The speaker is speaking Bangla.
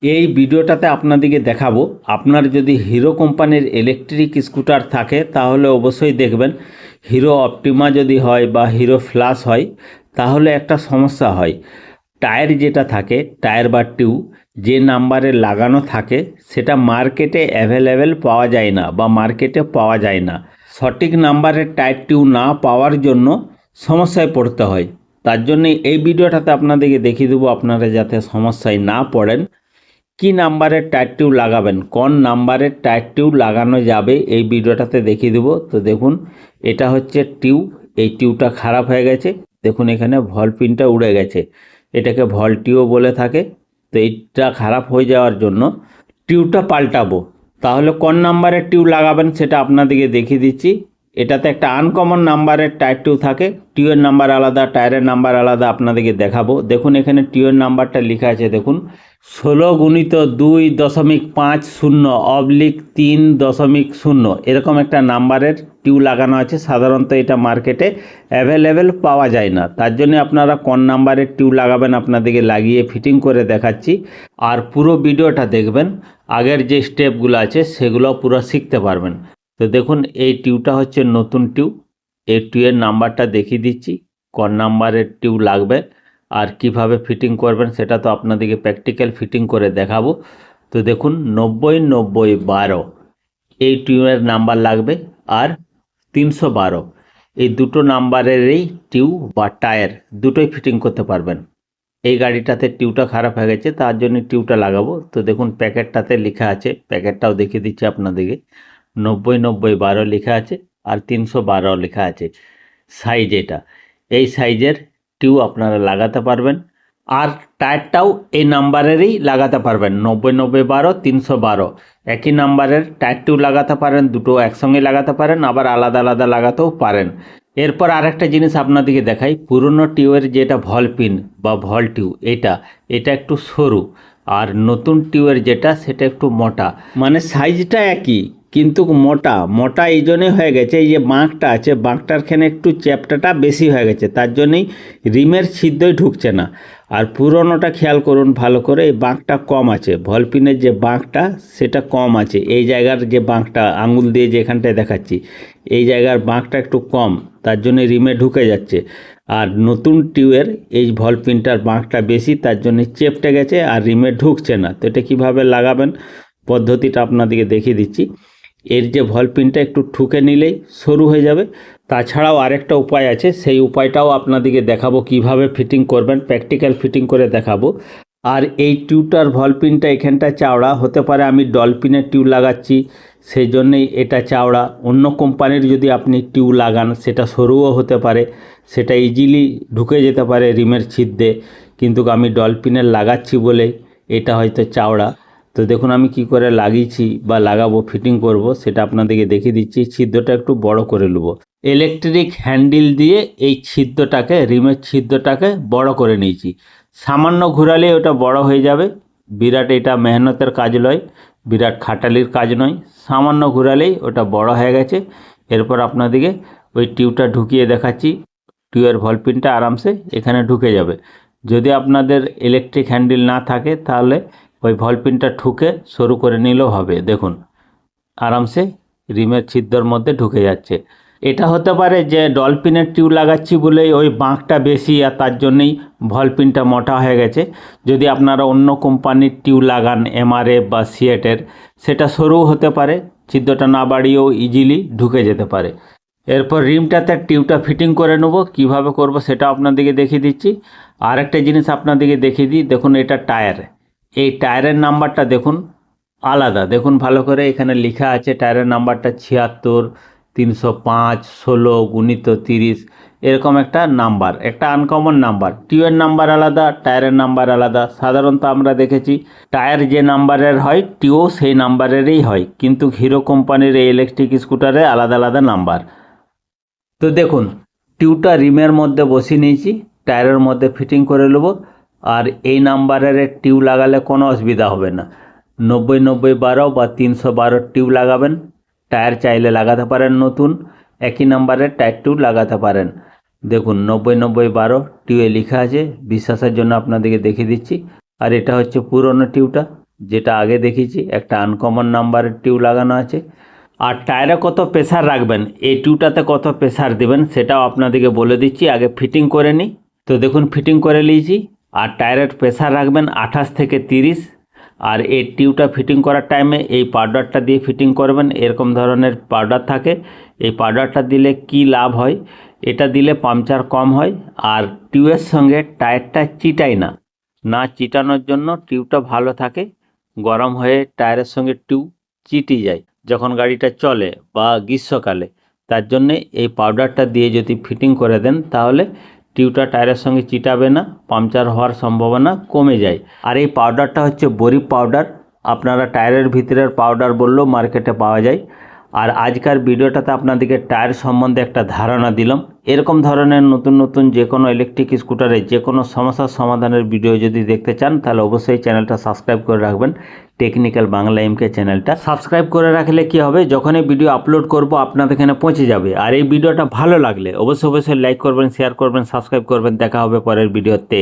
এই ভিডিওটাতে আপনাদেরকে দেখাবো, আপনার যদি হিরো কোম্পানির ইলেকট্রিক স্কুটার থাকে তাহলে অবশ্যই দেখবেন। হিরো অপটিমা যদি হয় বা হিরো ফ্লাশ হয় তাহলে একটা সমস্যা হয়। টায়ার যেটা থাকে, টায়ার বা টিউব যে নাম্বারে লাগানো থাকে সেটা মার্কেটে অ্যাভেলেবেল পাওয়া যায় না বা মার্কেটে পাওয়া যায় না। সঠিক নাম্বারের টায়ার টিউব না পাওয়ার জন্য সমস্যায় পড়তে হয়। তার জন্য এই ভিডিওটাতে আপনাদেরকে দেখিয়ে দেবো আপনারা যাতে সমস্যায় না পড়েন। কি নাম্বারের টায়ার টিউব লাগাবেন, কোন নাম্বারের টায়ার টিউব লাগানো যাবে এই ভিডিওটাতে দেখিয়ে দেবো। তো দেখুন, এটা হচ্ছে টিউব। এই টিউবটা খারাপ হয়ে গেছে। দেখুন এখানে ভল পিনটা উড়ে গেছে, এটাকে ভলটিও বলে থাকে। তো এইটা খারাপ হয়ে যাওয়ার জন্য টিউবটা পাল্টাবো। তাহলে কোন নাম্বারের টিউব লাগাবেন সেটা আপনাদেরকে দেখিয়ে দিচ্ছি। এটাতে একটা আনকমন নাম্বারের টায়ার টিউব থাকে, টিউবের নাম্বার আলাদা, টায়ারের নাম্বার আলাদা। আপনাদেরকে দেখাবো। দেখুন এখানে টিউবের নাম্বারটা লেখা আছে, দেখুন 16x2.50/3.0 এরকম একটা নাম্বারের টিউব লাগানো আছে। সাধারণত এটা মার্কেটে অ্যাভেলেবেল পাওয়া যায় না। তার জন্য আপনারা কোন নাম্বারের টিউব লাগাবেন আপনাদেরকে লাগিয়ে ফিটিং করে দেখাচ্ছি। আর পুরো ভিডিওটা দেখবেন, আগের যে স্টেপগুলো আছে সেগুলো পুরো শিখতে পারবেন। তো দেখুন এই টিউবটা হচ্ছে নতুন টিউব। এই টিউবের নাম্বারটা দেখিয়ে দিচ্ছি, কোন নাম্বারের টিউব লাগবে আর কিভাবে ফিটিং করবেন সেটা তো আপনাদেরকে প্র্যাকটিক্যাল ফিটিং করে দেখাবো। তো দেখুন 90-90-12 এই টিউবের নাম্বার লাগবে, আর 312 এই দুটো নাম্বারেরই টিউব বা টায়ার দুটোই ফিটিং করতে পারবেন। এই গাড়িটাতে টিউবটা খারাপ হয়ে গেছে, তার জন্য টিউবটা লাগাবো। তো দেখুন প্যাকেটটাতে লেখা আছে, প্যাকেটটাও দেখিয়ে দিচ্ছি আপনাদেরকে। 90-90-12 লেখা আছে আর 312 লেখা আছে। সাইজ এটা, এই সাইজের টিউব আপনারা লাগাতে পারবেন। আর টায়ারটাও এই নাম্বারেরই লাগাতে পারবেন, 90-90-12 312 একই নাম্বারের টায়ার টিউব লাগাতে পারেন। দুটো একসঙ্গে লাগাতে পারেন, আবার আলাদা আলাদা লাগাতেও পারেন। এরপর আরেকটা জিনিস আপনাদেরকে দেখাই। পুরনো টিউবের যেটা ভল পিন বা ভল টিউব, এটা একটু সরু, আর নতুন টিউবের যেটা সেটা একটু মোটা। মানে সাইজটা একই কিন্তু মোটা মোটা এই জন্যই হয়ে গেছে, এই যে বাঁকটা আছে বাঁকটারখানে একটু চ্যাপ্টাটা বেশি হয়ে গেছে, তার জন্যই রিমের ছিদ্রই ঢুকছে না। আর পুরনোটা খেয়াল করুন ভালো করে, এই বাঁকটা কম আছে, ভলপিনের যে বাঁকটা সেটা কম আছে। এই জায়গার যে বাঁকটা আঙুল দিয়ে যেখানটায় দেখাচ্ছি, এই জায়গার বাঁকটা একটু কম, তার জন্য রিমে ঢুকে যাচ্ছে। আর নতুন টিউবের এই ভলপিনটার বাঁকটা বেশি, তার জন্য চেপটে গেছে আর রিমে ঢুকছে না। তো এটা কীভাবে লাগাবেন পদ্ধতিটা আপনাদেরকে দেখিয়ে দিচ্ছি। এর যে ভলপিনটা একটু ঠুকে নিলেই সরু হয়ে যাবে। তাছাড়াও আরেকটা উপায় আছে, সেই উপায়টাও আপনাদেরকে দেখাবো কিভাবে ফিটিং করবেন, প্র্যাকটিক্যাল ফিটিং করে দেখাবো। আর এই টিউবটার ভলপিনটা এখানটা চওড়া হতে পারে, আমি ডলফিনের টিউব লাগাচ্ছি সেই জন্যেই এটা চওড়া। অন্য কোম্পানির যদি আপনি টিউব লাগান সেটা সরুও হতে পারে, সেটা ইজিলি ঢুকে যেতে পারে রিমের ছিদ্রে, কিন্তু আমি ডলফিনের লাগাচ্ছি বলে এটা হয়তো চওড়া। তো দেখুন আমি কি করে লাগিয়েছি বা লাগাবো ফিটিং করব সেটা আপনাদেরকে দেখিয়ে দিচ্ছি। ছিদ্রটা একটু বড় করে নেব, ইলেকট্রিক হ্যান্ডেল দিয়ে এই ছিদ্রটাকে, রিমের ছিদ্রটাকে বড় করে নিয়েছি। সামান্য ঘোরালে ওটা বড় হয়ে যাবে। বিরাট এটা মেহনতের কাজ নয়, বিরাট খাটালির কাজ নয়, সামান্য ঘোরালেই ওটা বড় হয়ে গেছে। এরপর আপনাদেরকে ওই টিউবটা ঢুকিয়ে দেখাচ্ছি। টিউবের ভলপিনটা আরামসে এখানে ঢুকে যাবে। যদি আপনাদের ইলেকট্রিক হ্যান্ডেল না থাকে তাহলে ওই ভলপিনটা ঠুকে সরু করে নিলেও হবে। দেখুন আরামসে রিমের ছিদ্রের মধ্যে ঢুকে যাচ্ছে। এটা হতে পারে যে ডলফিনের টিউব লাগাচ্ছি বলেই ওই বাঁকটা বেশি আর তার জন্যই ভলপিনটা মোটা হয়ে গেছে। যদি আপনারা অন্য কোম্পানির টিউব লাগান, এমআরএফ বা সিয়েটের, সেটা সরুও হতে পারে, ছিদ্রটা না বাড়িয়েও ইজিলি ঢুকে যেতে পারে। এরপর রিমটাতে টিউবটা ফিটিং করে নেব, কিভাবে করব সেটা আপনাদেরকে দেখিয়ে দিচ্ছি। আরেকটা জিনিস আপনাদেরকে দেখিয়ে দিই, দেখুন এটা টায়ার, এই টায়ারের নাম্বারটা দেখুন আলাদা। দেখুন ভালো করে, এখানে লেখা আছে টায়ারের নাম্বারটা 76-305-16-30 এরকম একটা নাম্বার, একটা আনকমন নাম্বার। টিউবের নাম্বার আলাদা, টায়ারের নাম্বার আলাদা। সাধারণত আমরা দেখেছি টায়ার যে নাম্বারের হয় টিউব সেই নাম্বারেরই হয়, কিন্তু হিরো কোম্পানির এই ইলেকট্রিক স্কুটারে আলাদা আলাদা নাম্বার। তো দেখুন টিউবটা রিমের মধ্যে বসিয়ে নিয়েছি, টায়ারের মধ্যে ফিটিং করে নেব। আর এই নাম্বারের টিউব লাগালে কোনো অসুবিধা হবে না। 90-90-12 বা 312 টিউব লাগাবেন। টায়ার চাইলে লাগাতে পারেন নতুন, একই নাম্বারের টায়ার টিউব লাগাতে পারেন। দেখুন 90-90-12 টিউবে লেখা আছে, বিশ্বাসের জন্য আপনাদেরকে দেখিয়ে দিচ্ছি। আর এটা হচ্ছে পুরনো টিউবটা, যেটা আগে দেখিয়েছি, একটা আনকমন নাম্বারের টিউব লাগানো আছে। আর টায়ারে কত প্রেসার রাখবেন, এই টিউবটাতে কত প্রেসার দেবেন সেটাও আপনাদেরকে বলে দিচ্ছি। আগে ফিটিং করে নিই। তো দেখুন ফিটিং করে নিয়েছি। আর টায়ারের প্রেসার রাখবেন 28 থেকে 30। আর এই টিউবটা ফিটিং করার টাইমে এই পাউডারটা দিয়ে ফিটিং করবেন। এরকম ধরনের পাউডার থাকে। এই পাউডারটা দিলে কি লাভ হয়, এটা দিলে পাংচার কম হয় আর টিউবের সঙ্গে টায়ারটা চিটায় না। না চিটানোর জন্য টিউবটা ভালো থাকে, গরম হয়ে টায়ারের সঙ্গে টিউব চিটে যায় যখন গাড়িটা চলে বা গ্রীষ্মকালে। তার জন্যে এই পাউডারটা দিয়ে যদি ফিটিং করে দেন তাহলে টিউবটা টায়ারের সঙ্গে চিটাবে না, পাংচার হওয়ার সম্ভাবনা কমে যায়। আর এই পাউডারটা হচ্ছে বরিফ পাউডার। আপনারা টায়ারের ভিতরের পাউডার বললেও মার্কেটে পাওয়া যায়। আর আজকের ভিডিওটাতে আপনাদেরকে টায়ার সম্বন্ধে একটা ধারণা দিলাম। এরকম ধরনের নতুন নতুন যে কোনো ইলেকট্রিক স্কুটারের যে কোনো সমস্যার সমাধানের ভিডিও যদি দেখতে চান তাহলে অবশ্যই চ্যানেলটা সাবস্ক্রাইব করে রাখবেন। টেকনিক্যাল বাংলা এমকে চ্যানেলটা সাবস্ক্রাইব করে রাখলে কি হবে, যখনই ভিডিও আপলোড করব আপনাদের এখানে পৌঁছে যাবে। আর এই ভিডিওটা ভালো লাগলে অবশ্যই লাইক করবেন, শেয়ার করবেন, সাবস্ক্রাইব করবেন। দেখা হবে পরের ভিডিওতে।